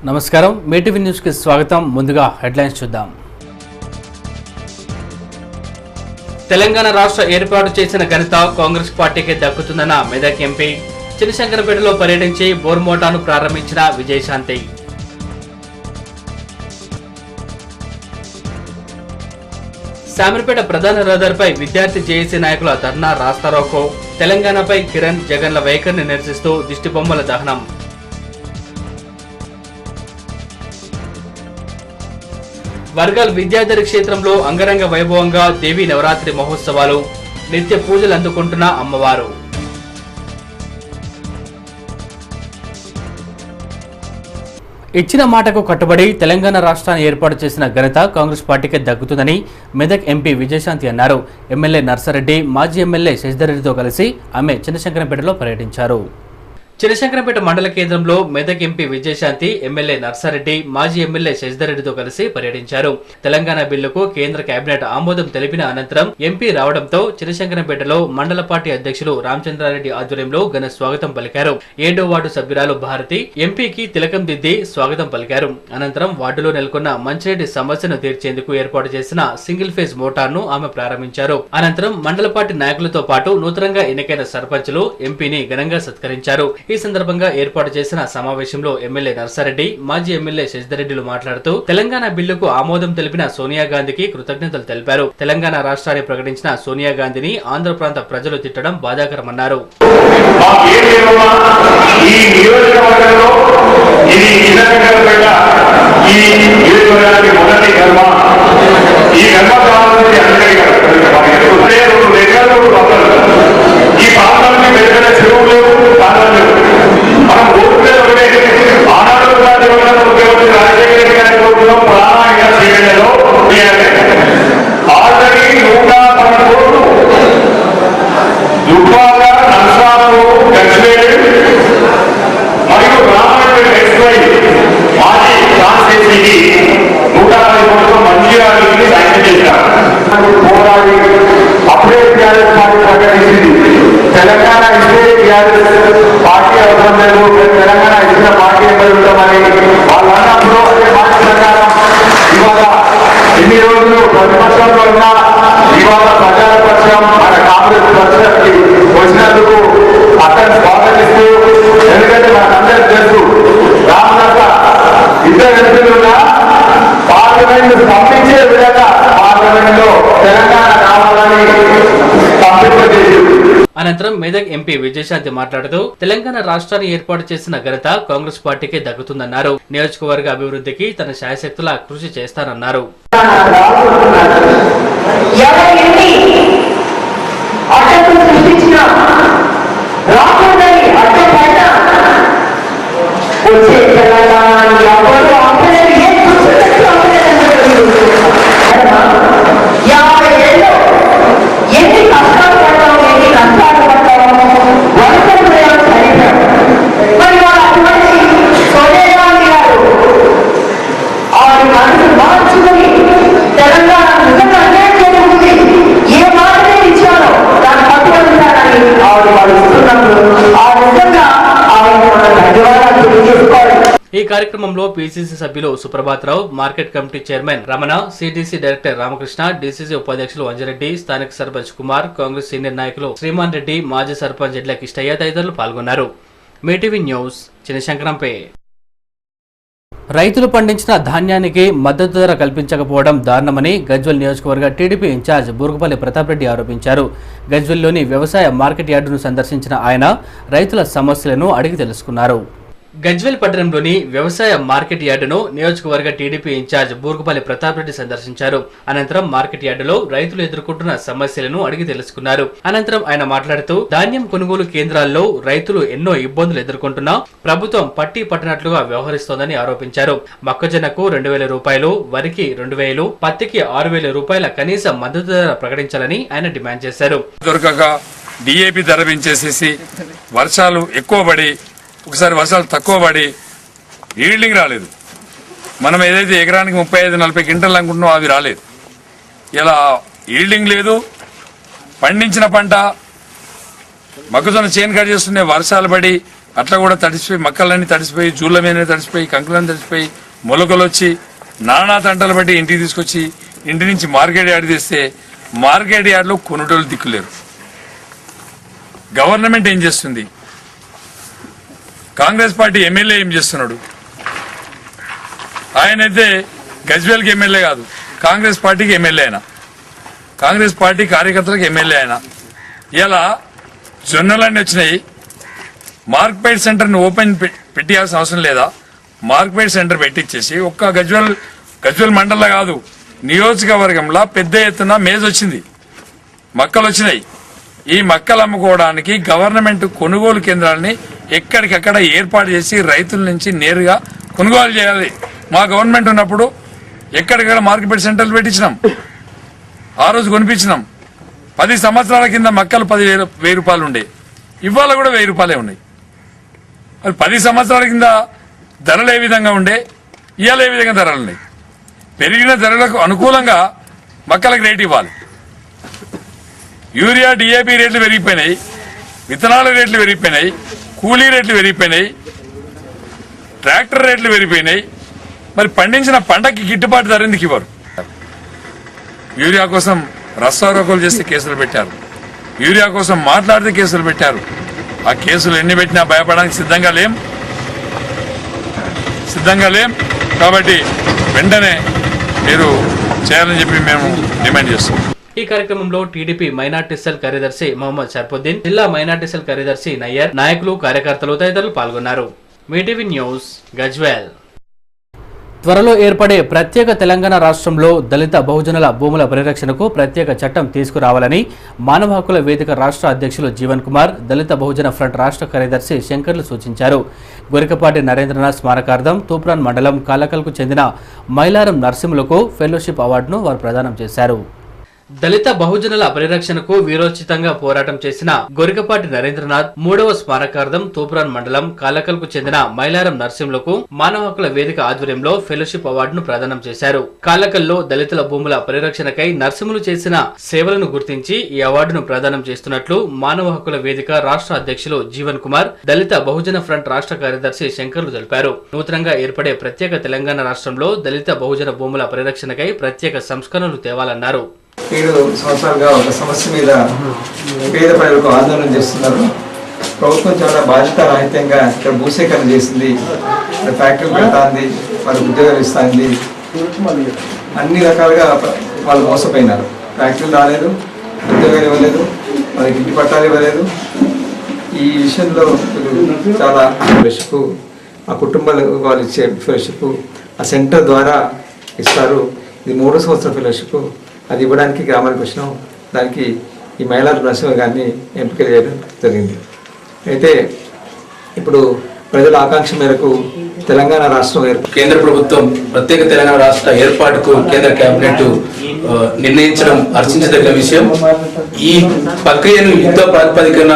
నమస్కారం మేటీవీ న్యూస్ కి స్వాగతం. ముందుగా హెడ్లైన్స్ చూద్దాం. తెలంగాణ రాష్ట్ర ఏర్పాటు చేసిన ఘనత కాంగ్రెస్ పార్టీకి దక్కుతుందన్న మెదక్ ఎంపీ. చినశంకరపేటలో పర్యటించి బోర్మోటాను ప్రారంభించిన విజయశాంతి. శామర్పేట ప్రధాన రహదారిపై విద్యార్థి జేఏసీ నాయకుల ధర్నా రాస్తారోకో. తెలంగాణపై కిరణ్ జగన్ల వైఖరిని నిరసిస్తూ దిష్టిబొమ్మల దహనం. వర్గల్ విద్యాధరి క్షేత్రంలో అంగరంగ వైభవంగా దేవీ నవరాత్రి మహోత్సవాలు. నిత్య పూజలు అందుకుంటున్న అమ్మవారు. ఇచ్చిన మాటకు కట్టుబడి తెలంగాణ రాష్ట్రాన్ని ఏర్పాటు చేసిన ఘనత కాంగ్రెస్ పార్టీకి దక్కుతుందని మెదక్ ఎంపీ విజయశాంతి అన్నారు. ఎమ్మెల్యే నర్సారెడ్డి, మాజీ ఎమ్మెల్యే శశిధర్రెడ్డితో కలిసి ఆమె చినశంకరంపేటలో పర్యటించారు. చినశంకరంపేట మండల కేంద్రంలో మెదక్ ఎంపీ విజయశాంతి, ఎమ్మెల్యే నర్సారెడ్డి, మాజీ ఎమ్మెల్యే శశిధర్రెడ్డితో కలిసి పర్యటించారు. తెలంగాణ బిల్లుకు కేంద్ర కేబినెట్ ఆమోదం తెలిపిన అనంతరం ఎంపీ రావడంతో చినశంకరంపేటలో మండల పార్టీ అధ్యక్షులు రామచంద్రారెడ్డి ఆధ్వర్యంలో ఘన స్వాగతం పలికారు. 7వ వార్డు సభ్యురాలు భారతి ఎంపీకి తిలకం దిద్ది స్వాగతం పలికారు. అనంతరం వార్డులో నెలకొన్న మంచినీటి సమస్యను తీర్చేందుకు ఏర్పాటు చేసిన సింగిల్ ఫేజ్ మోటార్ను ఆమె ప్రారంభించారు. అనంతరం మండల పార్టీ నాయకులతో పాటు నూతనంగా ఎన్నికైన సర్పంచులు ఎంపీని ఘనంగా సత్కరించారు. ఈ సందర్భంగా ఏర్పాటు చేసిన సమావేశంలో ఎమ్మెల్యే నర్సారెడ్డి, మాజీ ఎమ్మెల్యే శశిధర్రెడ్డిలు మాట్లాడుతూ తెలంగాణ బిల్లుకు ఆమోదం తెలిపిన సోనియా గాంధీకి కృతజ్ఞతలు తెలిపారు. తెలంగాణ రాష్ట్రాన్ని ప్రకటించిన సోనియా గాంధీని ఆంధ్ర ప్రాంత ప్రజలు తిట్టడం బాధాకరమన్నారు. పార్టీ అవసరం లేదు, తెలంగాణ ఇచ్చిన పార్టీ ఎంపీ ఉంటామని వాళ్ళు అన్నప్పుడు అదే మాట ప్రకారం ఇవాళ ఎన్ని రోజులు ప్రతిపక్షంలో ఉన్నా ఇవాళ ప్రజల పక్షం మన కాంగ్రెస్ పక్షానికి వచ్చినందుకు అతన్ని స్వాగతిస్తూ, ఎందుకంటే మనకందరికీ తెలుసు రామలక్క ఇద్దరు ఎంపీలున్నా పార్లమెంట్ పంపించే విధంగా పార్లమెంట్ లో తెలంగాణ కావాలని పంపింపజేసి. అనంతరం మెదక్ ఎంపీ విజయశాంతి మాట్లాడుతూ తెలంగాణ రాష్ట్రాన్ని ఏర్పాటు చేసిన ఘనత కాంగ్రెస్ పార్టీకి దక్కుతుందన్నారు. నియోజకవర్గ అభివృద్ధికి తన శాయశక్తులా కృషి చేస్తానన్నారు. ఈ కార్యక్రమంలో పీసీసీ సభ్యులు Suprabhata Rao, market committee chairman Ramana, CDC director Ramakrishna, DCC ఉపాధ్యక్షులు అంజరెడ్డి, స్థానిక సర్పంచ్ కుమార్, కాంగ్రెస్ సీనియర్ నాయకులు శ్రీమాన్ రెడ్డి, మాజీ సర్పంచ్ ఎడ్ల కిష్టయ్య తదితరులు పాల్గొన్నారు. మేటీవీ న్యూస్ చినశంకరంపేట. రైతులు పండించిన ధాన్యానికి మద్దతు ధర కల్పించకపోవడం దారుణమని గజ్వేల్ నియోజకవర్గ టీడీపీ ఇన్ఛార్జ్ బూరుగుపల్లి ప్రతాప్ రెడ్డి ఆరోపించారు. గజ్వేల్లోని వ్యవసాయ మార్కెట్ యార్డును సందర్శించిన ఆయన రైతుల సమస్యలను అడిగి తెలుసుకున్నారు. గజ్వేల్ పట్టణంలోని వ్యవసాయ మార్కెట్ యార్డును నియోజకవర్గ టీడీపీ ఇన్ఛార్జ్ బూరుగుపల్లి ప్రతాప్ రెడ్డి సందర్శించారు. అనంతరం మార్కెట్ యార్డులో రైతులు ఎదుర్కొంటున్న సమస్యలను అడిగి తెలుసుకున్నారు. అనంతరం ఆయన మాట్లాడుతూ ధాన్యం కొనుగోలు కేంద్రాల్లో రైతులు ఎన్నో ఇబ్బందులు ఎదుర్కొంటున్నా ప్రభుత్వం పట్టి పట్టినట్లుగా వ్యవహరిస్తోందని ఆరోపించారు. మొక్కజొన్నకు 2,000 రూపాయలు, వరికి 2,000, పత్తికి 6,000 రూపాయల కనీస మద్దతు ధర ప్రకటించాలని ఆయన డిమాండ్ చేశారు. డిఏపి ధర పెంచేసేసి వర్షాలు ఎక్కువ పడి ఒకసారి వర్షాలు తక్కువ పడి ఈల్డింగ్ రాలేదు. మనం ఏదైతే ఎకరానికి 35-40 క్వింటల్ అనుకుంటున్నామో అవి రాలేదు. ఇలా ఈల్డింగ్ లేదు, పండించిన పంట మొక్కజొన్న చేను కట్ చేస్తుంటే వర్షాలు పడి అట్లా కూడా తడిసిపోయి మక్కలన్నీ తడిసిపోయి జూళ్ళ మీదనే తడిసిపోయి కంకులన్నీ తడిసిపోయి మొలకలు వచ్చి నానా తంటలు బట్టి ఇంటికి తీసుకొచ్చి ఇంటి నుంచి మార్కెట్ యార్డ్ తీస్తే మార్కెట్ యార్డ్లో కొనుటోళ్ళు దిక్కులేరు. గవర్నమెంట్ ఏం చేస్తుంది? కాంగ్రెస్ పార్టీ ఎమ్మెల్యే ఏం చేస్తున్నాడు? ఆయనైతే గజ్వేల్కి ఎమ్మెల్యే కాదు, కాంగ్రెస్ పార్టీకి ఎమ్మెల్యే అయినా, కాంగ్రెస్ పార్టీ కార్యకర్తలకు ఎమ్మెల్యే అయినా. ఇలా జొన్నలన్నీ వచ్చినాయి. మార్కెట్ సెంటర్ని ఓపెన్ పెట్టాల్సిన అవసరం లేదా? మార్కెట్ సెంటర్ పెట్టించేసి ఒక్క గజ్వేల్ మండలంలో కాదు నియోజకవర్గంలో పెద్ద ఎత్తున మేజ్ వచ్చింది, మక్కలు వచ్చినాయి. ఈ మక్కలు అమ్ముకోవడానికి గవర్నమెంట్ కొనుగోలు కేంద్రాలని ఎక్కడికక్కడ ఏర్పాటు చేసి రైతుల నుంచి నేరుగా కొనుగోలు చేయాలి. మా గవర్నమెంట్ ఉన్నప్పుడు ఎక్కడికక్కడ మార్కెట్ సెంటర్లు పెట్టించినాం, ఆ రోజు కొనిపించినాం. 10 సంవత్సరాల కింద మక్కలు 10,000 రూపాయలు ఉండే, ఇవాళ కూడా 1000 రూపాయలే ఉన్నాయి. మరి 10 సంవత్సరాల కింద ధరలు ఏ విధంగా ఉండే, ఇవాళ ఏ విధంగా ధరలు ఉన్నాయి? పెరిగిన ధరలకు అనుకూలంగా మక్కలకు రేటు ఇవ్వాలి. యూరియా డిఏపి రేట్లు పెరిగిపోయినాయి, విత్తనాల రేట్లు పెరిగిపోయినాయి, కూలీ రేట్లు పెరిగిపోయినాయి, ట్రాక్టర్ రేట్లు పెరిగిపోయినాయి. మరి పండించిన పంటకి గిట్టుబాటు ధర ఎందుకు ఇవ్వరు? యూరియా కోసం రస్తారోకోలు చేస్తే కేసులు పెట్టారు, యూరియా కోసం మాట్లాడితే కేసులు పెట్టారు. ఆ కేసులు ఎన్ని పెట్టినా భయపడడానికి సిద్ధంగా లేం. కాబట్టి వెంటనే మీరు చేయాలని చెప్పి మేము డిమాండ్ చేస్తున్నాం. ఈ కార్యక్రమంలో టీడీపీ మైనార్టీ సెల్ కార్యదర్శి మొహమ్మద్ షర్ఫుద్దీన్, జిల్లా మైనార్టీ సెల్ కార్యదర్శి నయ్యర్, నాయకులు, కార్యకర్తలు తదితరులు పాల్గొన్నారు. మీటీవీ న్యూస్, గజ్వేల్. త్వరలో ఏర్పడే ప్రత్యేక తెలంగాణ రాష్ట్రంలో దళిత బహుజనుల భూముల పరిరక్షణకు ప్రత్యేక చట్టం తీసుకురావాలని మానవ హక్కుల వేదిక రాష్ట్ర అధ్యక్షులు జీవన్ కుమార్, దళిత బహుజన ఫ్రంట్ రాష్ట్ర కార్యదర్శి శంకర్లు సూచించారు. గొరికపాటి నరేంద్రనాథ్ స్మారకార్థం తూప్రాన్ మండలం కాలకల్కు చెందిన మైలారం నర్సింహులకు ఫెలోషిప్ అవార్డును వారు ప్రదానం చేశారు. దళిత బహుజనుల పరిరక్షణకు వీరోచితంగా పోరాటం చేసిన గొరికపాటి నరేంద్రనాథ్ 3వ స్మారకార్థం తూప్రాన్ మండలం కాలకల్కు చెందిన మైలారం నర్సింహులకు మానవ హక్కుల వేదిక ఆధ్వర్యంలో ఫెలోషిప్ అవార్డును ప్రదానం చేశారు. కాలకల్లో దళితుల భూముల పరిరక్షణకై నర్సింహులు చేసిన సేవలను గుర్తించి ఈ అవార్డును ప్రదానం చేస్తున్నట్లు మానవ హక్కుల వేదిక రాష్ట్ర అధ్యక్షులు జీవన్ కుమార్, దళిత బహుజన ఫ్రంట్ రాష్ట్ర కార్యదర్శి శంకర్లు తెలిపారు. నూతనంగా ఏర్పడే ప్రత్యేక తెలంగాణ రాష్ట్రంలో దళిత బహుజన భూముల పరిరక్షణకై ప్రత్యేక సంస్కరణలు తేవాలన్నారు. 7 సంవత్సరాలుగా ఒక సమస్య మీద పేద ప్రజలకు ఆందోళన చేస్తున్నారు. ప్రభుత్వం చాలా బాధ్యతారాహిత్యంగా ఇక్కడ భూసేకరణ చేసింది, ఫ్యాక్టరీ పెడతాంది, వాళ్ళకి ఉద్యోగాలు ఇస్తుంది, అన్ని రకాలుగా వాళ్ళు మోసపోయినారు. ఫ్యాక్టరీలు రాలేదు, ఉద్యోగాలు ఇవ్వలేదు, వాళ్ళకి ఇంటి పట్టాలు ఇవ్వలేదు. ఈ విషయంలో చాలా ఫెలోషిప్ ఆ కుటుంబాలు వాళ్ళు ఇచ్చే ఫెలోషిప్ ఆ సెంటర్ ద్వారా ఇస్తారు. ఇది 3వ సంవత్సరం ఫెలోషిప్. అది ఇవ్వడానికి గ్రామానికి వచ్చినాం. దానికి ఈ మైలారం నరసింహ గారిని ఎంపిక చేయడం జరిగింది. అయితే ఇప్పుడు ప్రజల ఆకాంక్ష మేరకు తెలంగాణ రాష్ట్రం కేంద్ర ప్రభుత్వం ప్రత్యేక తెలంగాణ రాష్ట్ర ఏర్పాటుకు కేంద్ర కేబినెట్ నిర్ణయించడం హర్షించదగిన విషయం. ఈ ప్రక్రియను యుద్ధ ప్రాతిపదికన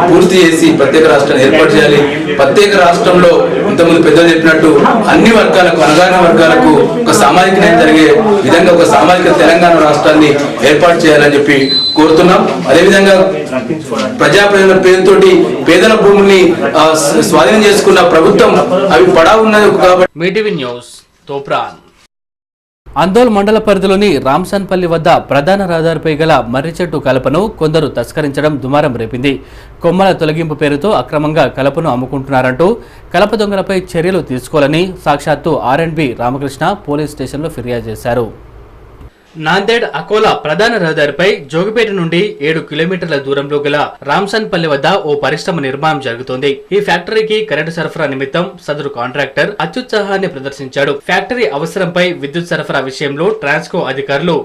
పూర్తి చేసి ప్రత్యేక రాష్ట్రాన్ని ఏర్పాటు చేయాలి. ప్రత్యేక రాష్ట్రంలో ఇంతకుముందు పెద్దలు చెప్పినట్టు అన్ని వర్గాలకు, అణగారిన వర్గాలకు ఒక సామాజిక న్యాయం జరిగే విధంగా ఒక సామాజిక తెలంగాణ రాష్ట్రాన్ని ఏర్పాటు చేయాలని చెప్పి కోరుతున్నాం. అదేవిధంగా ప్రజాప్రయోజన పేరుతోటి పేదల భూముల్ని స్వాధీనం చేసుకున్న ప్రభుత్వం అవి పడా ఉన్నది కాబట్టి. మీటీవీ న్యూస్, తూప్రాన్. అందోల్ మండల పరిధిలోని రాంసన్పల్లి వద్ద ప్రధాన రహదారిపై గల మర్రి చెట్టు కలపను కొందరు తస్కరించడం దుమారం రేపింది. కొమ్మల తొలగింపు పేరుతో అక్రమంగా కలపను అమ్ముకుంటున్నారంటూ కలప దొంగలపై చర్యలు తీసుకోవాలని సాక్షాత్తు ఆర్ఎండ్బి రామకృష్ణ పోలీస్ స్టేషన్లో ఫిర్యాదు చేశారు. నాందేడ్ అకోలా ప్రధాన రహదారిపై జోగిపేట నుండి 7 కిలోమీటర్ల దూరంలో గల రాంసన్పల్లి వద్ద ఓ పరిశ్రమ నిర్మాణం జరుగుతోంది. ఈ ఫ్యాక్టరీకి కరెంటు సరఫరా నిమిత్తం సదరు కాంట్రాక్టర్ అత్యుత్సాహాన్ని ప్రదర్శించాడు. ఫ్యాక్టరీ అవసరంపై విద్యుత్ సరఫరా విషయంలో ట్రాన్స్కో అధికారులు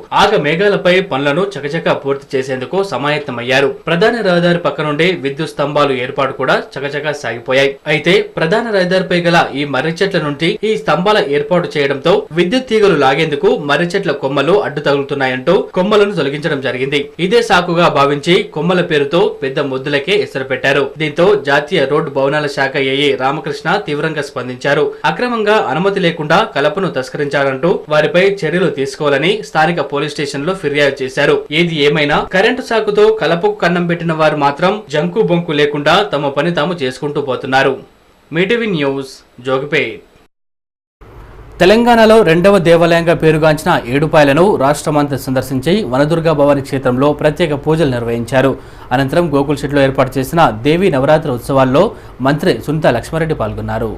మేఘాలపై పనులను చకచకా పూర్తి చేసేందుకు సమాయత్తమయ్యారు. ప్రధాన రహదారి పక్క నుండి విద్యుత్ స్తంభాలు ఏర్పాటు కూడా చకచకా సాగిపోయాయి. అయితే ప్రధాన రహదారిపై గల ఈ మర్రి చెట్ల నుండి ఈ స్తంభాల ఏర్పాటు చేయడంతో విద్యుత్ తీగలు లాగేందుకు మర్రి చెట్ల కొమ్మలు అడ్డు అడ్డు తగులుతున్నాయంటూ కొమ్మలను తొలగించడం జరిగింది. ఇదే సాకుగా భావించి కొమ్మల పేరుతో పెద్ద ముద్దులకే ఎసరు పెట్టారు. దీంతో జాతీయ రోడ్డు భవనాల శాఖ ఏఈ రామకృష్ణ తీవ్రంగా స్పందించారు. అక్రమంగా అనుమతి లేకుండా కలపను తస్కరించారంటూ వారిపై చర్యలు తీసుకోవాలని స్థానిక పోలీస్ స్టేషన్ లో ఫిర్యాదు చేశారు. ఏది ఏమైనా కరెంటు సాకుతో కలపకు కన్నం పెట్టిన వారు మాత్రం జంకు బొంకు లేకుండా తమ పని తాము చేసుకుంటూ పోతున్నారు. మీటీవీ న్యూస్, జోగిపేట్. తెలంగాణలో రెండవ దేవాలయంగా పేరుగాంచిన ఏడుపాయలను రాష్ట్రమంతా సందర్శించి వనదుర్గా భవానీ క్షేత్రంలో ప్రత్యేక పూజలు నిర్వహించారు. అనంతరం గోకుల్షెట్లో ఏర్పాటు చేసిన దేవీ నవరాత్రి ఉత్సవాల్లో మంత్రి సునీతా లక్ష్మారెడ్డి పాల్గొన్నారు.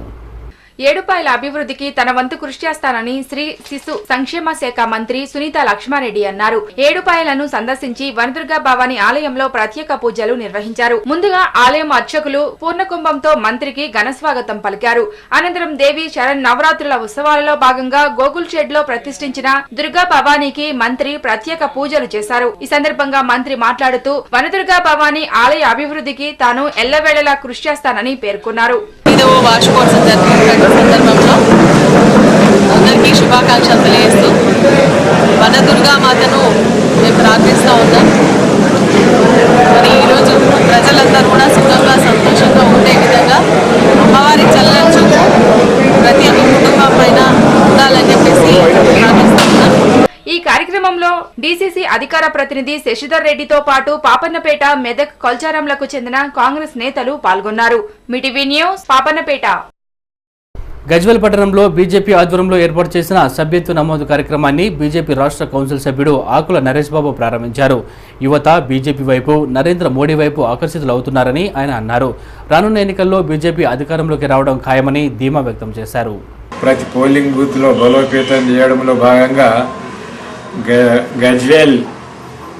ఏడుపాయల అభివృద్ధికి తన వంతు కృషి చేస్తానని శ్రీ శిశు సంక్షేమ శాఖ మంత్రి సునీతా లక్ష్మారెడ్డి అన్నారు. ఏడుపాయలను సందర్శించి వనదుర్గా భవానీ ఆలయంలో ప్రత్యేక పూజలు నిర్వహించారు. ముందుగా ఆలయం అర్చకులు పూర్ణకుంభంతో మంత్రికి ఘనస్వాగతం పలికారు. అనంతరం దేవి శరణ్ నవరాత్రుల ఉత్సవాలలో భాగంగా గోకుల్ షెడ్ లో ప్రతిష్ఠించిన దుర్గా భవానీకి మంత్రి ప్రత్యేక పూజలు చేశారు. ఈ సందర్భంగా మంత్రి మాట్లాడుతూ వనదుర్గా భవానీ ఆలయ అభివృద్ధికి తాను ఎల్లవేళలా కృషి చేస్తానని పేర్కొన్నారు. వార్షికోత్సవం జరుపుకున్న సందర్భంలో అందరికీ శుభాకాంక్షలు తెలియజేస్తూ వనదుర్గా మాతను మేము ప్రార్థిస్తూ ఉన్నాం. మరి ఈరోజు ప్రజలందరూ కూడా సుఖంగా సంతోషంగా ఉండే విధంగా అమ్మవారి చల్లని చూపు ప్రతి ఒక్క కుటుంబం పైన ఉండాలని చెప్పేసి ప్రార్థిస్తూ ఉన్నాం. ఈ కార్యక్రమంలో డీసీసీ అధికార ప్రతినిధి శశిధర్ రెడ్డితో పాటు పాపన్నపేట, మెదక్, కొల్చారంలకు చెందిన కాంగ్రెస్ నేతలు పాల్గొన్నారు. మీటీవీ న్యూస్, పాపన్నపేట. గజ్వేల్ పట్టణంలో బీజేపీ ఆధ్వర్యంలో ఏర్పాటు చేసిన సభ్యత్వ నమోదు కార్యక్రమాన్ని బీజేపీ రాష్ట్ర కౌన్సిల్ సభ్యుడు ఆకుల నరేష్ బాబు ప్రారంభించారు. యువత బీజేపీ వైపు, నరేంద్ర మోడీ వైపు ఆకర్షితులవుతున్నారని ఆయన అన్నారు. రానున్న ఎన్నికల్లో బీజేపీ అధికారంలోకి రావడం ఖాయమని ధీమా వ్యక్తం చేశారు. ప్రతి పోలింగ్ బూత్ లో బలోపేతం చేయడంలో భాగంగా గజ్వేల్,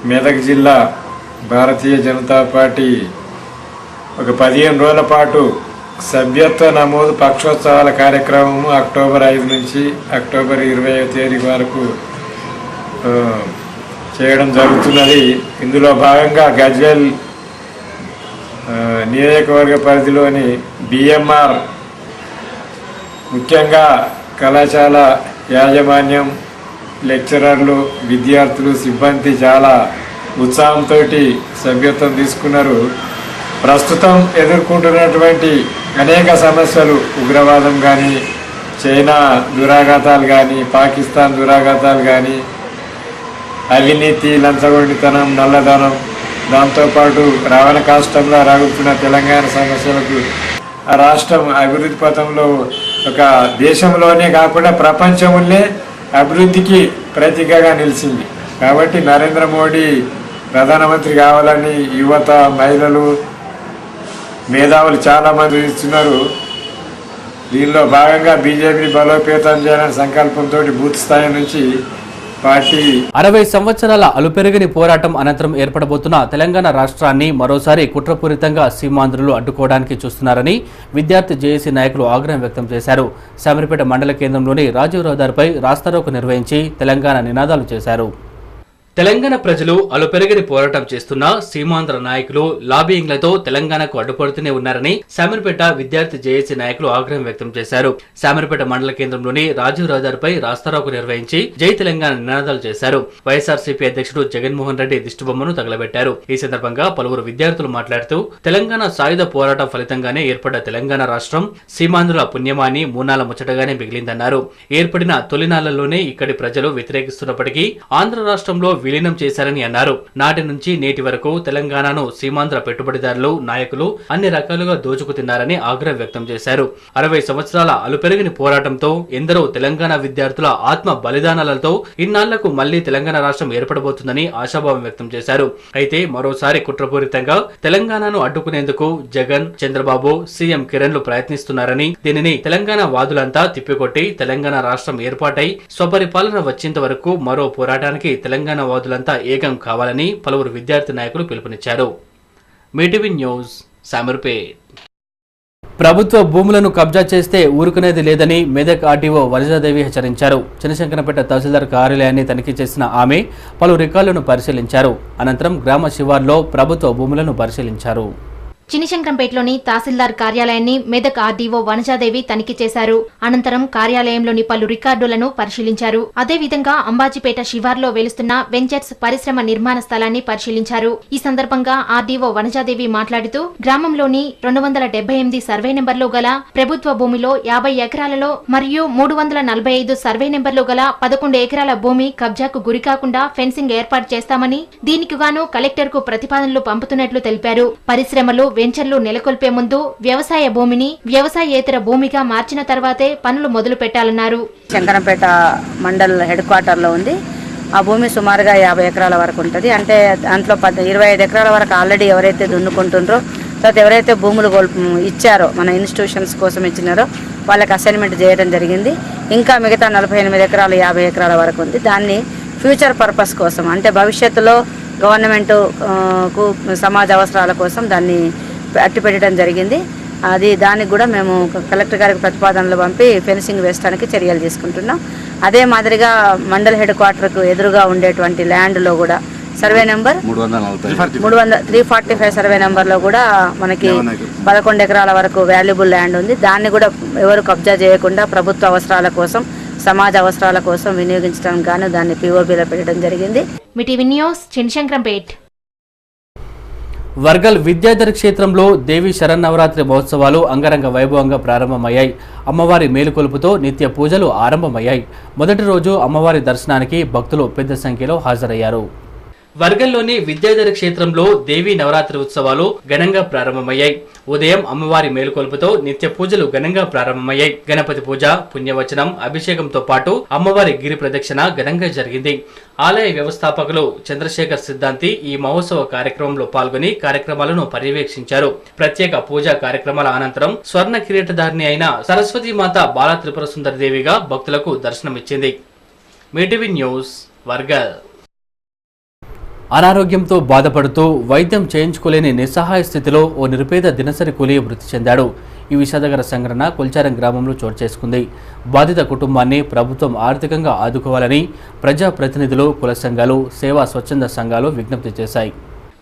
మెదక్ జిల్లా భారతీయ జనతా పార్టీ ఒక 15 రోజుల పాటు సభ్యత్వ నమోదు పక్షోత్సవాల కార్యక్రమము అక్టోబర్ 5 నుంచి అక్టోబర్ 20వ తేదీ వరకు చేయడం జరుగుతున్నది. ఇందులో భాగంగా గజ్వేల్ నియోజకవర్గ పరిధిలోని బిఎంఆర్, ముఖ్యంగా కళాశాల యాజమాన్యం, లెక్చరర్లు, విద్యార్థులు, సిబ్బంది చాలా ఉత్సాహంతో సభ్యత్వం తీసుకున్నారు. ప్రస్తుతం ఎదుర్కొంటున్నటువంటి అనేక సమస్యలు, ఉగ్రవాదం కానీ, చైనా దురాఘాతాలు కానీ, పాకిస్తాన్ దురాఘాతాలు కానీ, అవినీతి, లంచగొండితనం, నల్లధనం, దాంతోపాటు రావణ కాష్టంలో రగుతున్న తెలంగాణ సమస్యలకు ఆ రాష్ట్రం అభివృద్ధి పథంలో ఒక దేశంలోనే కాకుండా ప్రపంచంలోనే అభివృద్ధికి ప్రతీకగా నిలిచింది. కాబట్టి నరేంద్ర మోడీ ప్రధానమంత్రి కావాలని యువత, మహిళలు, మేధావులు చాలామంది ఇస్తున్నారు. దీనిలో భాగంగా బీజేపీ బలోపేతం చేయాలనే సంకల్పంతో బూత్ స్థాయి నుంచి పార్టీ 60 సంవత్సరాల అలుపెరగని పోరాటం అనంతరం ఏర్పడబోతున్న తెలంగాణ రాష్ట్రాన్ని మరోసారి కుట్రపూరితంగా సీమాంధ్రులు అడ్డుకోవడానికి చూస్తున్నారని విద్యార్థి జేఏసీ నాయకులు ఆగ్రహం వ్యక్తం చేశారు. శామీర్పేట మండల కేంద్రంలోని రాజీవ్ రహదారిపై రాస్తారోకో నిర్వహించి తెలంగాణ నినాదాలు చేశారు. తెలంగాణ ప్రజలు అలుపెరగని పోరాటం చేస్తున్న సీమాంధ్ర నాయకులు లాబియింగ్లతో తెలంగాణకు అడ్డుపడుతూనే ఉన్నారని శామీర్పేట విద్యార్థి జేఏసీ నాయకులు ఆగ్రహం వ్యక్తం చేశారు. శామీర్పేట మండల కేంద్రంలోని రాజీవ్ రహదారిపై రాస్తారోకో నిర్వహించి జై తెలంగాణ నినాదాలు చేశారు. వైఎస్ఆర్సీపీ అధ్యక్షుడు జగన్మోహన్ రెడ్డి దిష్టిబొమ్మను తగలబెట్టారు. ఈ సందర్భంగా పలువురు విద్యార్థులు మాట్లాడుతూ తెలంగాణ సాయుధ పోరాటం ఫలితంగానే ఏర్పడ్డ తెలంగాణ రాష్ట్రం సీమాంధ్రుల పుణ్యమాని మూనాల ముచ్చటగానే మిగిలిందన్నారు. ఏర్పడిన తొలినాళ్లలోనే ఇక్కడి ప్రజలు వ్యతిరేకిస్తున్నప్పటికీ ఆంధ్ర రాష్ట్రంలో విలీనం చేశారని అన్నారు. నాటి నుంచి నేటి వరకు తెలంగాణను సీమాంధ్ర పెట్టుబడిదారులు, నాయకులు అన్ని రకాలుగా దోచుకు తిన్నారని ఆగ్రహం వ్యక్తం చేశారు. 60 సంవత్సరాల అలుపెరగని పోరాటంతో ఎందరో తెలంగాణ విద్యార్థుల ఆత్మ బలిదానాలతో ఇన్నాళ్లకు మళ్లీ తెలంగాణ రాష్ట్రం ఏర్పడబోతుందని ఆశాభావం వ్యక్తం చేశారు. అయితే మరోసారి కుట్రపూరితంగా తెలంగాణను అడ్డుకునేందుకు జగన్, చంద్రబాబు, సీఎం కిరణ్లు ప్రయత్నిస్తున్నారని, దీనిని తెలంగాణ వాదులంతా తిప్పికొట్టి తెలంగాణ రాష్ట్రం ఏర్పాటై స్వపరిపాలన వచ్చేంత వరకు మరో పోరాటానికి తెలంగాణ వాదులంతా ఏకం కావాలని పలువురు విద్యార్థి నాయకులు పిలుపునిచ్చారు. మీటీవీ న్యూస్, శామీర్పేట్. ప్రభుత్వ భూములను కబ్జా చేస్తే ఊరుకునేది లేదని మెదక్ ఆర్డీఓ వనజాదేవి హెచ్చరించారు. చినశంకరపేట తహసీల్దార్ కార్యాలయాన్ని తనిఖీ చేసిన ఆమె పలు రికార్డులను పరిశీలించారు. అనంతరం గ్రామ శివార్లో ప్రభుత్వ భూములను పరిశీలించారు. చినిశంకరంపేటలోని తహసీల్దార్ కార్యాలయాన్ని మెదక్ ఆర్డీఓ వనజాదేవి తనిఖీ చేశారు. అనంతరం కార్యాలయంలోని పలు రికార్డులను పరిశీలించారు. అదేవిధంగా అంబాజీపేట శివార్లో వెలుస్తున్న వెంచర్స్ పరిశ్రమ నిర్మాణ స్థలాన్ని పరిశీలించారు. ఈ సందర్భంగా ఆర్డీఓ వనజాదేవి మాట్లాడుతూ గ్రామంలోని 278 సర్వే నెంబర్లో గల ప్రభుత్వ భూమిలో 50 ఎకరాలలో మరియు 345 సర్వే నెంబర్లో గల 11 ఎకరాల భూమి కబ్జాకు గురికాకుండా ఫెన్సింగ్ ఏర్పాటు చేస్తామని, దీనికి గాను కలెక్టర్ కు ప్రతిపాదనలు పంపుతున్నట్లు తెలిపారు. పరిశ్రమలు వెంచర్లు నెలకొల్పే ముందు వ్యవసాయ భూమిని వ్యవసాయేతర భూమిగా మార్చిన తర్వాతే పనులు మొదలు పెట్టాలన్నారు. శంకరంపేట మండల్ హెడ్ క్వార్టర్ లో ఉంది. ఆ భూమి సుమారుగా 50 ఎకరాల వరకు ఉంటుంది. అంటే దాంట్లో 25 ఎకరాల వరకు ఆల్రెడీ ఎవరైతే దున్నుకుంటుండ్రో, తర్వాత ఎవరైతే భూములు ఇచ్చారో మన ఇన్స్టిట్యూషన్స్ కోసం ఇచ్చినారో వాళ్ళకి అసైన్మెంట్ చేయడం జరిగింది. ఇంకా మిగతా 48 ఎకరాలు 50 ఎకరాల వరకు ఉంది. దాన్ని ఫ్యూచర్ పర్పస్ కోసం, అంటే భవిష్యత్తులో గవర్నమెంట్ కు సమాజ అవసరాల కోసం దాన్ని అట్టిపెట్టడం జరిగింది. దానికి కూడా మేము కలెక్టర్ గారికి ప్రతిపాదనలు పంపి ఫెన్సింగ్ వేయడానికి చర్యలు తీసుకుంటున్నాం. అదే మాదిరిగా మండల్ హెడ్ క్వార్టర్కు ఎదురుగా ఉండేటువంటి ల్యాండ్లో కూడా సర్వే నెంబర్ 345 సర్వే నెంబర్లో కూడా మనకి 11 ఎకరాల వరకు వాల్యుబుల్ ల్యాండ్ ఉంది. దాన్ని కూడా ఎవరు కబ్జా చేయకుండా ప్రభుత్వ అవసరాల కోసం, సమాజ అవసరాల కోసం వినియోగించడానికి గాను దాన్ని పిఓబిలో పెట్టడం జరిగింది. మీటీవీ న్యూస్ చినిశంకరంపేట్. వర్గల్ విద్యాధర క్షేత్రంలో దేవి శరన్నవరాత్రి మహోత్సవాలు అంగరంగ వైభవంగా ప్రారంభమయ్యాయి. అమ్మవారి మేలుకొలుపుతో నిత్య పూజలు ఆరంభమయ్యాయి. మొదటి రోజు అమ్మవారి దర్శనానికి భక్తులు పెద్ద సంఖ్యలో హాజరయ్యారు. వర్గంలోని విద్యాధర క్షేత్రంలో దేవీ నవరాత్రి ఉత్సవాలు ఘనంగా ప్రారంభమయ్యాయి. ఉదయం అమ్మవారి మేలుకొలుపుతో నిత్య పూజలు ఘనంగా ప్రారంభమయ్యాయి. గణపతి పూజ, పుణ్యవచనం, అభిషేకంతో పాటు అమ్మవారి గిరి ప్రదక్షిణ ఘనంగా జరిగింది. ఆలయ వ్యవస్థాపకులు చంద్రశేఖర్ సిద్ధాంతి ఈ మహోత్సవ కార్యక్రమంలో పాల్గొని కార్యక్రమాలను పర్యవేక్షించారు. ప్రత్యేక పూజా కార్యక్రమాల అనంతరం స్వర్ణ కిరీటధారిణి అయిన సరస్వతి మాత బాల త్రిపుర సుందరి దేవిగా భక్తులకు దర్శనమిచ్చింది. మీటీవీ న్యూస్ వర్గల్. అనారోగ్యంతో బాధపడుతూ వైద్యం చేయించుకోలేని నిస్సహాయ స్థితిలో ఓ నిరుపేద దినసరి కూలీ మృతి చెందాడు. ఈ విషాదకర సంఘటన కొల్చారం గ్రామంలో చోటు చేసుకుంది. బాధిత కుటుంబాన్ని ప్రభుత్వం ఆర్థికంగా ఆదుకోవాలని ప్రజాప్రతినిధులు, కుల సంఘాలు, సేవా స్వచ్ఛంద సంఘాలు విజ్ఞప్తి చేశాయి.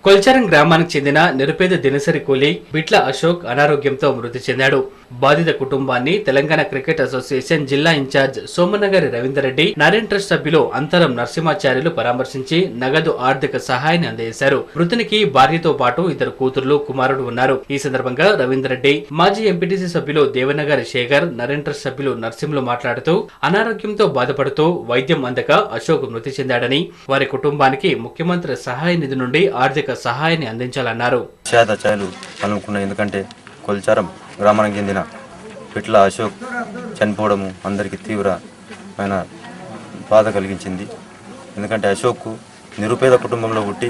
కొల్చారం గ్రామానికి చెందిన నిరుపేద దినసరి కూలీ బిట్ల అశోక్ అనారోగ్యంతో మృతి చెందాడు. బాధిత కుటుంబాన్ని తెలంగాణ క్రికెట్ అసోసియేషన్ జిల్లా ఇన్ఛార్జ్ సోమనగరి రవీందర్ రెడ్డి, నారాయణ ట్రస్ట్ సభ్యులు అంతరం నరసింహాచార్యులు పరామర్శించి నగదు ఆర్థిక సహాయాన్ని అందజేశారు. మృతునికి భార్యతో పాటు ఇద్దరు కూతుర్లు, కుమారుడు ఉన్నారు. ఈ సందర్భంగా రవీందర్ రెడ్డి, మాజీ ఎంపీటీసీ సభ్యులు దేవనగరి శేఖర్, నారాయణ ట్రస్ట్ సభ్యులు నరసింహులు మాట్లాడుతూ అనారోగ్యంతో బాధపడుతూ వైద్యం అందక అశోక్ మృతి చెందాడని, వారి కుటుంబానికి ముఖ్యమంత్రి సహాయ నిధి నుండి ఆర్థిక సహాయాన్ని అందించాలన్నారు. ఎందుకంటే కొల్చారం గ్రామానికి చెందిన పిట్ల అశోక్ చనిపోవడము అందరికీ తీవ్రమైన బాధ కలిగించింది. ఎందుకంటే అశోక్ నిరుపేద కుటుంబంలో పుట్టి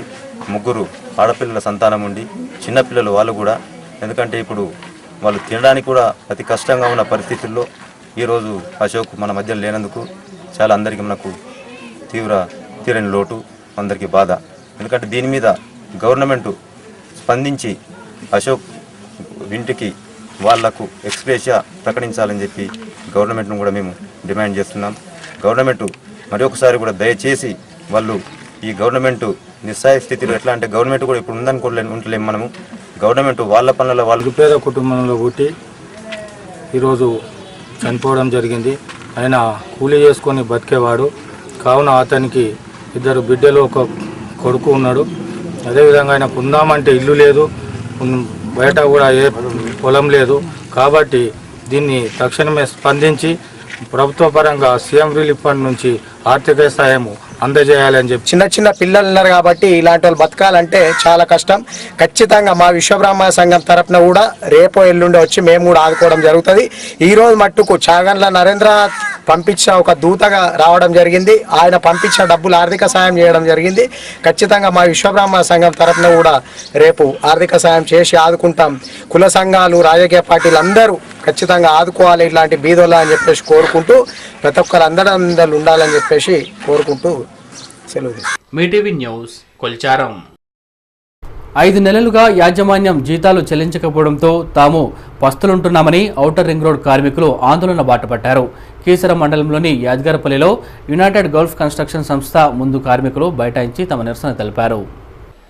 3 ఆడపిల్లల సంతానం ఉండి చిన్నపిల్లలు వాళ్ళు కూడా, ఎందుకంటే ఇప్పుడు వాళ్ళు తినడానికి కూడా అతి కష్టంగా ఉన్న పరిస్థితుల్లో ఈరోజు అశోక్ మన మధ్య లేనందుకు చాలా అందరికీ మనకు తీరని లోటు, అందరికీ బాధ. ఎందుకంటే దీని మీద గవర్నమెంట్ స్పందించి అశోక్ ఇంటికి వాళ్లకు ఎక్స్‌గ్రేషియా ప్రకటించాలని చెప్పి గవర్నమెంట్ను కూడా మేము డిమాండ్ చేస్తున్నాం. గవర్నమెంట్ మరి ఒకసారి కూడా దయచేసి వాళ్ళు ఈ గవర్నమెంట్ నిస్సాయ స్థితిలో ఎట్లా అంటే గవర్నమెంట్ కూడా ఇప్పుడు ఉంటలేము మనము. గవర్నమెంట్ వాళ్ళ పనుల వాళ్ళు పేద కుటుంబంలో పుట్టి ఈరోజు చనిపోవడం జరిగింది. ఆయన కూలీ చేసుకొని బతికేవాడు. కావున అతనికి 2 బిడ్డలు, 1 కొడుకు ఉన్నాడు. అదేవిధంగా ఆయనకు ఉందామంటే ఇల్లు లేదు, బయట కూడా ఏ పొలం లేదు. కాబట్టి దీన్ని తక్షణమే స్పందించి ప్రభుత్వ పరంగా సీఎం రిలీఫ్ ఫండ్ నుంచి ఆర్థిక సాయం అందజేయాలని చెప్పి. చిన్న పిల్లలు ఉన్నారు కాబట్టి ఇలాంటి వాళ్ళు బతకాలంటే చాలా కష్టం. ఖచ్చితంగా మా విశ్వబ్రహ్మ సంఘం తరఫున కూడా రేపో ఎల్లుండి వచ్చి మేము కూడా ఆదుకోవడం జరుగుతుంది. ఈరోజు మట్టుకు చాగండ్ల నరేంద్ర పంపించిన ఒక దూతగా రావడం జరిగింది. ఆయన పంపించిన డబ్బులు ఆర్థిక సాయం చేయడం జరిగింది. ఖచ్చితంగా మా విశ్వబ్రహ్మ సంఘం తరఫున కూడా రేపు ఆర్థిక సాయం చేసి ఆదుకుంటాం. కుల సంఘాలు, రాజకీయ పార్టీలు అందరూ ఖచ్చితంగా ఆదుకోవాలి ఇలాంటి బీదోళ్ళ అని చెప్పేసి కోరుకుంటూ, ప్రతి ఒక్కరు అందరూ ఉండాలని చెప్పేసి కోరుకుంటూ సెలవు. మీటీవీ న్యూస్ కొల్చారం. 5 నెలలుగా యాజమాన్యం జీతాలు చెల్లించకపోవడంతో తాము పస్తులుంటున్నామని ఔటర్ రింగ్ రోడ్ కార్మికులు ఆందోళన బాటపట్టారు. కీసర మండలంలోని యాద్గారపల్లిలో యునైటెడ్ గల్ఫ్ కన్స్ట్రక్షన్ సంస్థ ముందు కార్మికులు బైఠాయించి తమ నిరసన తెలిపారు.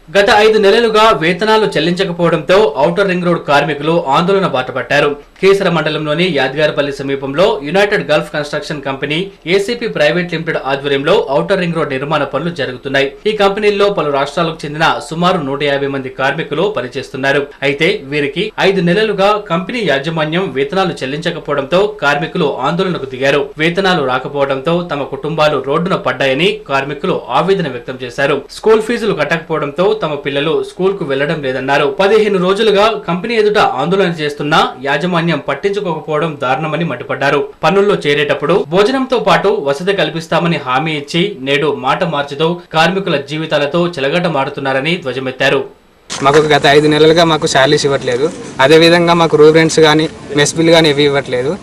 గత 5 నెలలుగా వేతనాలు చెల్లించకపోవడంతో ఔటర్ రింగ్ రోడ్ కార్మికులు ఆందోళన బాటపట్టారు. కేసర మండలంలోని యాద్గారపల్లి సమీపంలో United Gulf construction company ACP private limited ఆధ్వర్యంలో ఔటర్ రింగ్ రోడ్ నిర్మాణ పనులు జరుగుతున్నాయి. ఈ కంపెనీల్లో పలు రాష్ట్రాలకు చెందిన సుమారు 150 మంది కార్మికులు పనిచేస్తున్నారు. అయితే వీరికి 5 నెలలుగా కంపెనీ యాజమాన్యం వేతనాలు చెల్లించకపోవడంతో కార్మికులు ఆందోళనకు దిగారు. వేతనాలు రాకపోవడంతో తమ కుటుంబాలు రోడ్డున పడ్డాయని కార్మికులు ఆవేదన వ్యక్తం చేశారు. స్కూల్ ఫీజులు కట్టకపోవడంతో తమ పిల్లలు స్కూల్ కు వెళ్లడం లేదన్నారు. 15 రోజులుగా కంపెనీ ఎదుట ఆందోళన చేస్తున్నా యాజమాన్యం పట్టించుకోకపోవడం దారుణమని మండిపడ్డారు. పనుల్లో చేరేటప్పుడు భోజనంతో పాటు వసతి కల్పిస్తామని హామీ ఇచ్చి నేడు మాట మార్చుతూ కార్మికుల జీవితాలతో చెలగాటమాడుతున్నారని ధ్వజమెత్తారు. మాకు గత 5 నెలలుగా మాకు శాలరీస్ ఇవ్వట్లేదు. అదేవిధంగా మాకు రూమ్ రెంట్స్ కానీ మెస్ బిల్ కానీ ఇవి ఇవ్వట్లేదు.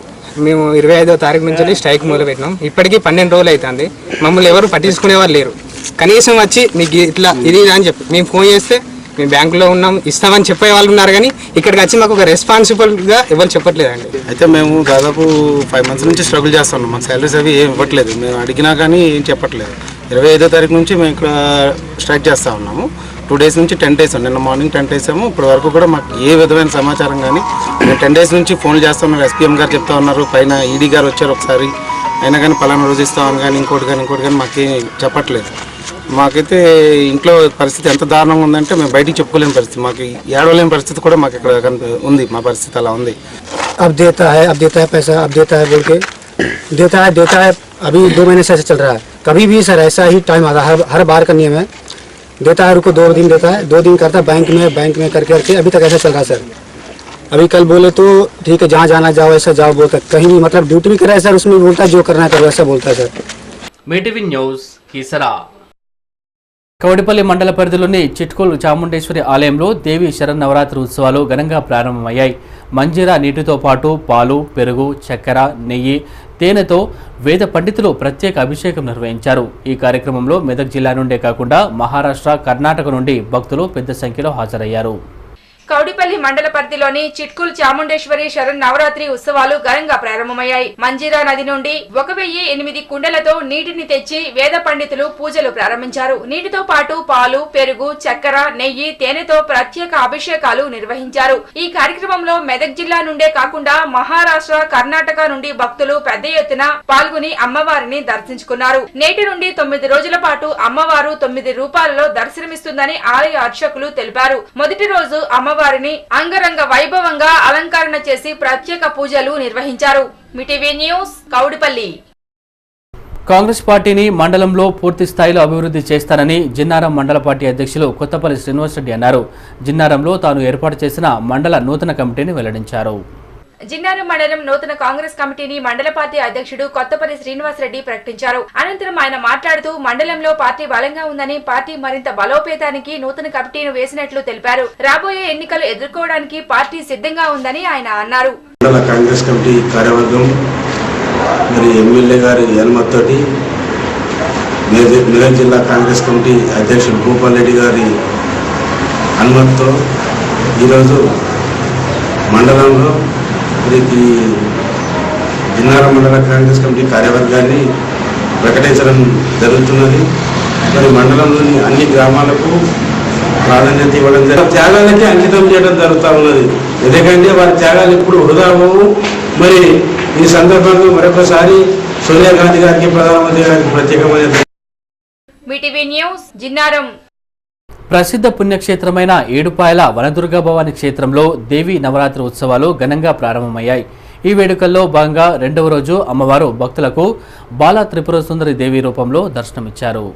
మేము 25వ తారీఖు నుంచి స్ట్రైక్ మొదలుపెట్టినాం. ఇప్పటికీ 12 రోజులు అవుతుంది. మమ్మల్ని ఎవరు పట్టించుకునేవారు లేరు. కనీసం వచ్చి మీకు ఇట్లా ఇది అని చెప్పి మేము ఫోన్ చేస్తే మేము బ్యాంకులో ఉన్నాం ఇస్తామని చెప్పే వాళ్ళు ఉన్నారు, కానీ ఇక్కడికి వచ్చి మాకు ఒక రెస్పాన్సిబుల్గా ఎవరు చెప్పట్లేదండి. అయితే మేము దాదాపు 5 months నుంచి స్ట్రగుల్ చేస్తున్నాం. మాకు శాలరీస్ అవి ఏం ఇవ్వట్లేదు. మేము అడిగినా కానీ ఏం చెప్పట్లేదు. 25వ తారీఖు నుంచి మేము ఇక్కడ స్ట్రైక్ చేస్తూ ఉన్నాము. 2 days నుంచి 10 days. నిన్న మార్నింగ్ 10 వేసాము. ఇప్పటి వరకు కూడా మాకు ఏ విధమైన సమాచారం కానీ మేము 10 days నుంచి ఫోన్లు చేస్తూ ఉన్నారు. ఎస్పీఎం గారు చెప్తా ఉన్నారు, పైన ఈడీ గారు వచ్చారు ఒకసారి, అయినా కానీ పలానా రోజు ఇస్తామని కానీ ఇంకోటి కానీ మాకేం చెప్పట్లేదు. మాకైతే ఇంట్లో పరిస్థితి ఎంత దారుణంగా ఉందంటే మేము బయటికి చెప్పుకోలేని పరిస్థితి, మాకు ఏడవలేని పరిస్థితి కూడా మాకు ఇక్కడ ఉంది. మా పరిస్థితి అలా ఉంది. अब देता है पैसा, अब देता है बोल के देता है. अभी 2 महीने से ऐसा चल रहा है. कभी भी सर ऐसा ही टाइम आता है. हर बार का नियम है. देता है, रुको 2 दिन देता है, 2 दिन करता है बैंक में करके अभी तक ऐसा चल रहा है सर. अभी कल बोले तो ठीक है जहाँ जाना जाओ ऐसा जाओ बोलता, कहीं मतलब ड्यूटी भी कर रहा है सर, उसमें बोलता है जो करना है करो ऐसा बोलता है सर. మీటివి న్యూస్ కీసరా. కౌడిపల్లి మండల పరిధిలోని చిట్కోలు చాముండేశ్వరి ఆలయంలో దేవి శరన్నవరాత్రి ఉత్సవాలు ఘనంగా ప్రారంభమయ్యాయి. మంజీరా నీటితో పాటు పాలు, పెరుగు, చక్కెర, నెయ్యి, తేనెతో వేద పండితులు ప్రత్యేక అభిషేకం నిర్వహించారు. ఈ కార్యక్రమంలో మెదక్ జిల్లా నుండే కాకుండా మహారాష్ట్ర, కర్ణాటక నుండి భక్తులు పెద్ద సంఖ్యలో హాజరయ్యారు. కౌడిపల్లి మండల పరిధిలోని చిట్కుల్ చాముండేశ్వరి శరన్నవరాత్రి ఉత్సవాలు ఘనంగా ప్రారంభమయ్యాయి. మంజీరా నది నుండి 1008 కుండలతో నీటిని తెచ్చి వేద పండితులు పూజలు ప్రారంభించారు. నీటితో పాటు పాలు, పెరుగు, చక్కెర, నెయ్యి, తేనెతో ప్రత్యేక అభిషేకాలు నిర్వహించారు. ఈ కార్యక్రమంలో మెదక్ జిల్లా నుండే కాకుండా మహారాష్ట్ర, కర్ణాటక నుండి భక్తులు పెద్ద ఎత్తున పాల్గొని అమ్మవారిని దర్శించుకున్నారు. నేటి నుండి 9 రోజుల పాటు అమ్మవారు 9 రూపాలలో దర్శనమిస్తుందని ఆలయ అర్చకులు తెలిపారు. మొదటి రోజు అమ్మవారిని అంగరంగ వైభవంగా అలంకరణ చేసి ప్రత్యేక పూజలు నిర్వహించారు. మీటీవీ న్యూస్ కౌడిపల్లి. కాంగ్రెస్ పార్టీని మండలంలో పూర్తి స్థాయిలో అభివృద్ధి చేస్తానని జిన్నారం మండల పార్టీ అధ్యక్షులు కొత్తపల్లి శ్రీనివాసరెడ్డి అన్నారు. జిన్నారంలో తాను ఏర్పాటు చేసిన మండల నూతన కమిటీని వెల్లడించారు. జిన్నారం మండలం నూతన కాంగ్రెస్ కమిటీని మండల పార్టీ అధ్యక్షుడు కొత్తపల్లి శ్రీనివాసరెడ్డి ప్రకటించారు. అనంతరం ఆయన మాట్లాడుతూ మండలంలో పార్టీ బలంగా ఉందని, పార్టీ మరింత బలోపేతానికి నూతన కమిటీని వేసినట్లు తెలిపారు. రాబోయే ఎన్నికలు ఎదుర్కోవడానికి పార్టీ సిద్ధంగా ఉందని ఆయన అన్నారు. మండల కాంగ్రెస్ కమిటీ కార్యవర్గం మరి ఎమ్మెల్యే గారి అనుమతితోటి మెదక్ జిల్లా కాంగ్రెస్ కమిటీ అధ్యక్షుడు భూపాల్ రెడ్డి గారి అనుమతితో ఈరోజు మండలంలో ఈ జిన్నారం మండల కాంగ్రెస్ కమిటీ కార్యవర్గాన్ని ప్రకటించడం జరుగుతున్నది. మరి మండలంలోని అన్ని గ్రామాలకు ప్రాధాన్యత ఇవ్వడం జరుగుతుంది. త్యాగాలకి అంకితం చేయడం జరుగుతూ ఉన్నది. ఎందుకంటే వారి త్యాగాలు ఇప్పుడు వృధా అవ్వవు. మరి ఈ సందర్భంగా మరొకసారి సోనియా గాంధీ గారికి, ప్రధానమంత్రి గారికి ప్రత్యేకమైన మీటీవీ న్యూస్ జిన్నారం. ప్రసిద్ధ పుణ్యక్షేత్రమైన ఏడుపాయల వనదుర్గా భవాని క్షేత్రంలో దేవి నవరాత్రి ఉత్సవాలు ఘనంగా ప్రారంభమయ్యాయి. ఈ వేడుకల్లో భాగంగా 2వ రోజు అమ్మవారు భక్తులకు బాలా త్రిపుర సుందరి దేవి రూపంలో దర్శనమిచ్చారు.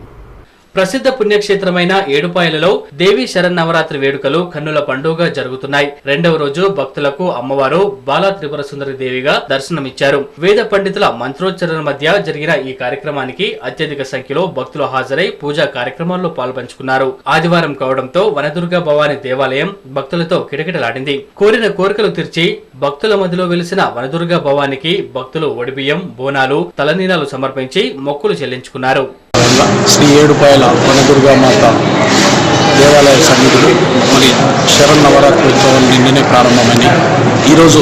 ప్రసిద్ధ పుణ్యక్షేత్రమైన ఏడుపాయలలో దేవి శరన్నవరాత్రి వేడుకలు కన్నుల పండుగగా జరుగుతున్నాయి. 2వ రోజు భక్తులకు అమ్మవారు బాలా త్రిపుర సుందరి దేవిగా దర్శనమిచ్చారు. వేద పండితుల మంత్రోచ్చరణ మధ్య జరిగిన ఈ కార్యక్రమానికి అత్యధిక సంఖ్యలో భక్తులు హాజరై పూజా కార్యక్రమాల్లో పాల్పంచుకున్నారు. ఆదివారం కావడంతో వనదుర్గా భవాని దేవాలయం భక్తులతో కిటకిటలాడింది. కోరిన కోరికలు తీర్చి భక్తుల మధ్యలో వెలిసిన వనదుర్గా భవానికి భక్తులు ఒడిబియ్యం, బోనాలు, తలనీలాలు సమర్పించి మొక్కులు చెల్లించుకున్నారు. శ్రీ ఏడుపాయల వనదుర్గా మాత దేవాలయ సన్నిధులు మరి శరన్నవరాత్రి ఉత్సవం నిన్ననే ప్రారంభమని ఈరోజు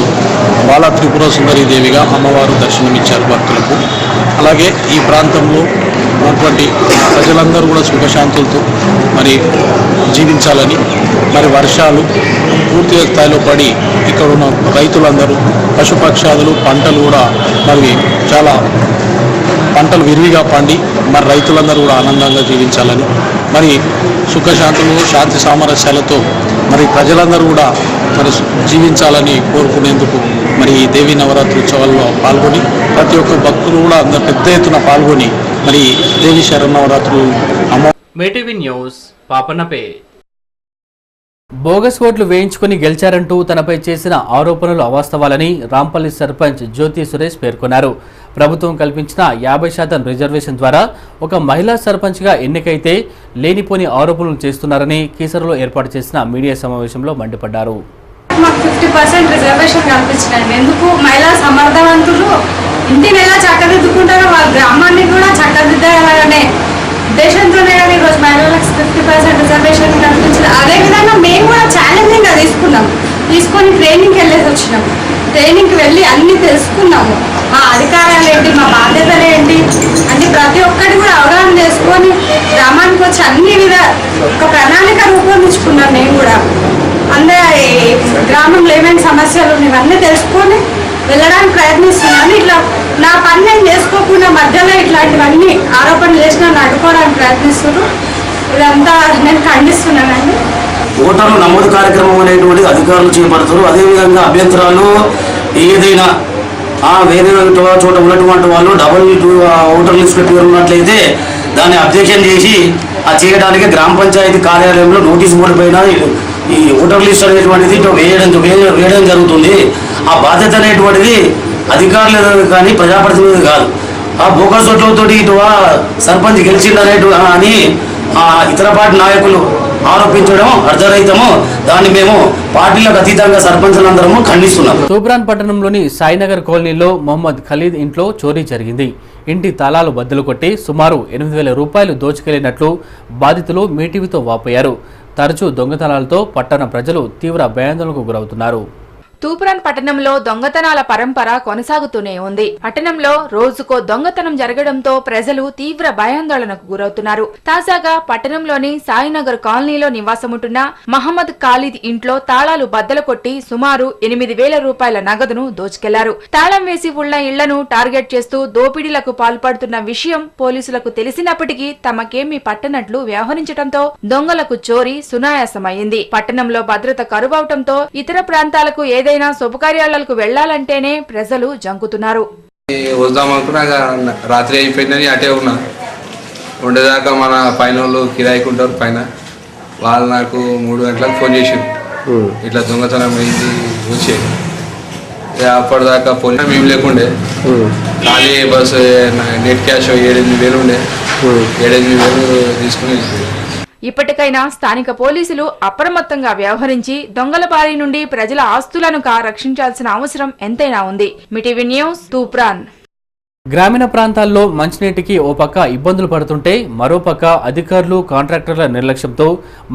బాలా త్రిపుర సుందరీ దేవిగా అమ్మవారు దర్శనమిచ్చారు భక్తులకు. అలాగే ఈ ప్రాంతంలో ఉన్నటువంటి ప్రజలందరూ కూడా సుఖశాంతులతో మరి జీవించాలని, మరి వర్షాలు పూర్తి స్థాయిలో పడి ఇక్కడ ఉన్న రైతులందరూ పశుపక్షాదులు పంటలు కూడా మరి చాలా పంటలు విరివిగా పండి మరి రైతులందరూ కూడా ఆనందంగా జీవించాలని, మరి సుఖశాంతులు శాంతి సామరస్యాలతో మరి ప్రజలందరూ కూడా మరి జీవించాలని కోరుకునేందుకు మరి ఈ దేవీ నవరాత్రి ఉత్సవాల్లో పాల్గొని ప్రతి ఒక్క భక్తులు కూడా అందరు పెద్ద ఎత్తున పాల్గొని మరి దేవి శరన్నవరాత్రులు మేటీవీ న్యూస్ పాపన్నపే. బోగస్ ఓట్లు వేయించుకుని గెలిచారంటూ తనపై చేసిన ఆరోపణలు అవాస్తవాలని రాంపల్లి సర్పంచ్ జ్యోతి సురేష్ పేర్కొన్నారు. ప్రభుత్వం కల్పించిన 50% రిజర్వేషన్ ద్వారా ఒక మహిళా సర్పంచ్గా ఎన్నికైతే లేనిపోని ఆరోపణలు చేస్తున్నారని కీసరలో ఏర్పాటు చేసిన మీడియా సమావేశంలో మండిపడ్డారు. మాకు 50% రిజర్వేషన్ కల్పించినారు. ఎందుకు? మహిళా సమర్థవంతులు ఇంటిని ఎలా చక్కదిద్దుకుంటారో వాళ్ళ గ్రామాన్ని కూడా చక్కదిద్దాలనే ఉద్దేశంతోనే కదా ఈరోజు మహిళలకు 50% రిజర్వేషన్ కల్పించారు. అదేవిధంగా మేము కూడా ఛాలెంజింగ్గా తీసుకొని ట్రైనింగ్కి వెళ్ళేసి వచ్చినాము. ట్రైనింగ్కి వెళ్ళి అన్నీ తెలుసుకున్నాము. మా అధికారాలు ఏంటి, మా బాధ్యతలు ఏంటి అంటే ప్రతి ఒక్కటి కూడా అవగాహన చేసుకొని గ్రామానికి వచ్చి అన్ని ఒక ప్రణాళిక రూపొందించుకున్నాను. నేను కూడా అందరి గ్రామంలో ఏమేమి సమస్యలు ఇవన్నీ తెలుసుకొని వెళ్ళడానికి ప్రయత్నిస్తున్నాను. ఇట్లా నా పని నేను చేసుకోకుండా మధ్యలో ఇట్లాంటివన్నీ ఆరోపణలు చేసి నన్ను అడ్డుకోవడానికి ప్రయత్నిస్తున్నారు. ఇదంతా నేను ఖండిస్తున్నానండి. ఓటర్లు నమోదు కార్యక్రమం అనేటువంటిది అధికారులు చేపడతారు. అదేవిధంగా అభ్యంతరాలు ఏదైనా వేరే చోట ఉన్నటువంటి వాళ్ళు డబుల్ ఓటర్ లిస్ట్ పేరు ఉన్నట్లయితే దాన్ని అబ్జెక్షన్ చేసి చేయడానికి గ్రామ పంచాయతీ కార్యాలయంలో నోటీస్ బోర్డు పైన ఈ ఓటర్ లిస్ట్ అనేటువంటిది వేయడం జరుగుతుంది. ఆ బాధ్యత అనేటువంటిది అధికారులు కానీ ప్రజాప్రతినిధులు కాదు. ఆ బోకస్ ఓట్లతో ఇటు సర్పంచ్ గెలిచిందనేటు అని ఇతర పార్టీ నాయకులు ఆరోపించడం అర్ధరహితము. దాన్ని మేము పార్టీలకు అతీతంగా సర్పంచులందరము ఖండిస్తున్నాం. తూప్రాన్ పట్టణంలోని సాయినగర్ కాలనీలో మొహమ్మద్ ఖలీద్ ఇంట్లో చోరీ జరిగింది. ఇంటి తాళాలు బద్దలు కొట్టి సుమారు 8,000 రూపాయలు దోచుకెళ్లినట్లు బాధితులు మీటీవీతో వాపోయారు. తరచూ దొంగతనాలతో పట్టణ ప్రజలు తీవ్ర భయాందోళనకు గురవుతున్నారు. తూప్రాన్ పట్టణంలో దొంగతనాల పరంపర కొనసాగుతూనే ఉంది. పట్టణంలో రోజుకో దొంగతనం జరగడంతో ప్రజలు తీవ్ర భయాందోళనకు గురవుతున్నారు. తాజాగా పట్టణంలోని సాయినగర్ కాలనీలో నివాసముంటున్న మహమ్మద్ ఖాలిద్ ఇంట్లో తాళాలు బద్దలు కొట్టి సుమారు 8,000 రూపాయల నగదును దోచుకెళ్లారు. తాళం వేసి ఉన్న ఇళ్లను టార్గెట్ చేస్తూ దోపిడీలకు పాల్పడుతున్న విషయం పోలీసులకు తెలిసినప్పటికీ తమకేమీ పట్టనట్లు వ్యవహరించడంతో దొంగలకు చోరీ సునాయాసమైంది. పట్టణంలో భద్రత కరువవటంతో ఇతర ప్రాంతాలకు ఏదైనా శుభకార్యాలకు వెళ్లాలంటేనే ప్రజలు జంకుతున్నారు. వద్దామనుకున్నా రాత్రి అయిపోయిందని అటే ఉన్నా. ఉండేదాకా మన పైన వాళ్ళు కిరాయికుంటారు పైన, వాళ్ళు నాకు 3 గంటలకు ఫోన్ చేసారు, ఇట్లా దొంగతనం అయింది వచ్చేది. అప్పటిదాకా ఫోన్ మేము లేకుండే, ఖాళీ బస్సు నెట్ క్యాష్ 7,000 ఉండే, 7,000 తీసుకుని. ఇప్పటికైనా స్థానిక పోలీసులు అప్రమత్తంగా వ్యవహరించి దొంగల బారి నుండి ప్రజల ఆస్తులను రక్షించాల్సిన అవసరం ఎంతైనా ఉంది. మీటీవీ న్యూస్ తూప్రాన్. గ్రామీణ ప్రాంతాల్లో మంచినీటికి ఓ పక్క ఇబ్బందులు పడుతుంటే మరోపక్క అధికారులు కాంట్రాక్టర్ల నిర్లక్ష్యంతో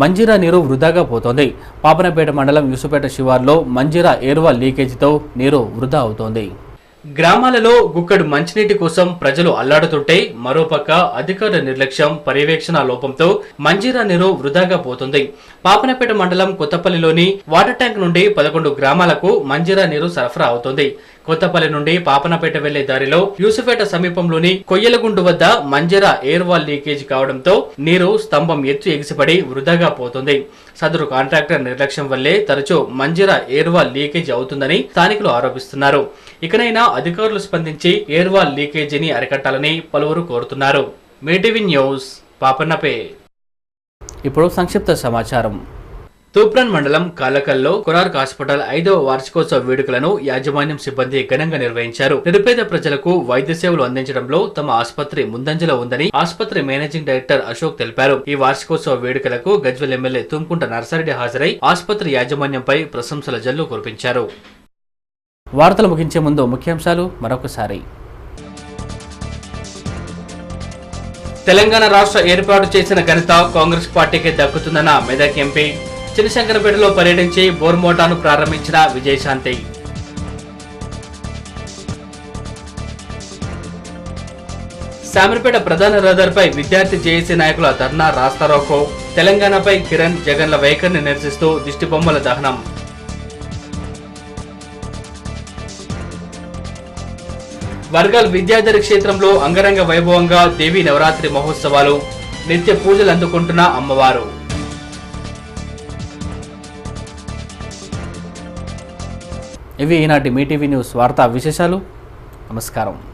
మంజీరా నీరు వృధాగా పోతోంది. పాపనపేట మండలం యూసుపేట శివార్లో మంజీరా ఏరువా లీకేజీతో నీరు వృధా అవుతోంది. గ్రామాలలో గుక్కడు మంచినీటి కోసం ప్రజలు అల్లాడుతుంటే మరోపక్క అధికారుల నిర్లక్ష్యం పర్యవేక్షణ లోపంతో మంజీరా నీరు వృధాగా పోతుంది. పాపనపేట మండలం కొత్తపల్లిలోని వాటర్ ట్యాంక్ నుండి 11 గ్రామాలకు మంజీరా నీరు సరఫరా అవుతుంది. కొత్తపల్లి నుండి పాపనపేట వెళ్లే దారిలో యూసుపేట సమీపంలోని కొయ్యలగుండు వద్ద మంజీరా ఎయిర్ వాల్ లీకేజ్ కావడంతో నీరు స్తంభం ఎత్తు ఎగిసిపడి వృధాగా పోతుంది. సదరు కాంట్రాక్టర్ నిర్లక్ష్యం వల్లే తరచూ మంజీరా ఎయిర్ వాల్ లీకేజ్ అవుతుందని స్థానికులు ఆరోపిస్తున్నారు. ఇకనైనా అధికారులు స్పందించి ఎయిర్ వాల్ లీకేజీని అరికట్టాలని పలువురు కోరుతున్నారు. మీటీవీ న్యూస్ పాపన్నపే. ఇప్పుడు సంక్షిప్త సమాచారం. తూప్రాన్ మండలం కాలకల్లో కొరార్క్ హాస్పిటల్ 5వ వార్షికోత్సవ వేడుకలను యాజమాన్యం సిబ్బంది ఘనంగా నిర్వహించారు. నిరుపేద ప్రజలకు వైద్య సేవలు అందించడంలో తమ ఆసుపత్రి ముందంజలో ఉందని ఆసుపత్రి మేనేజింగ్ డైరెక్టర్ అశోక్ తెలిపారు. ఈ వార్షికోత్సవ వేడుకలకు గజ్వెల్ ఎమ్మెల్యే తుమ్కుంట నర్సారెడ్డి హాజరై ఆసుపత్రి యాజమాన్యంపై ప్రశంసల జల్లు కురిపించారు. వార్తలు ముగించే ముందు ముఖ్యాంశాలు మరొకసారి. తెలంగాణ రాష్ట్ర ఏర్పాటు చేసిన ఘనత కాంగ్రెస్ పార్టీకి దక్కుతుందన్న మెదక్ ఎంపీ. చినశంకరపేటలో పర్యటించి బోర్మోటాను ప్రారంభించిన విజయశాంతి. శామర్పేట ప్రధాన రహదారిపై విద్యార్థి జేఏసీ నాయకుల ధర్నా రాస్తారోకో. తెలంగాణపై కిరణ్ జగన్ల వైఖరిని నిరసిస్తూ దిష్టిబొమ్మల దహనం. వర్గల్ విద్యాధరి క్షేత్రంలో అంగరంగ వైభవంగా దేవీ నవరాత్రి మహోత్సవాలు. నిత్య పూజలు అందుకుంటున్న అమ్మవారు. ఇవి ఈనాటి మీటీవీ న్యూస్ వార్తా విశేషాలు. నమస్కారం.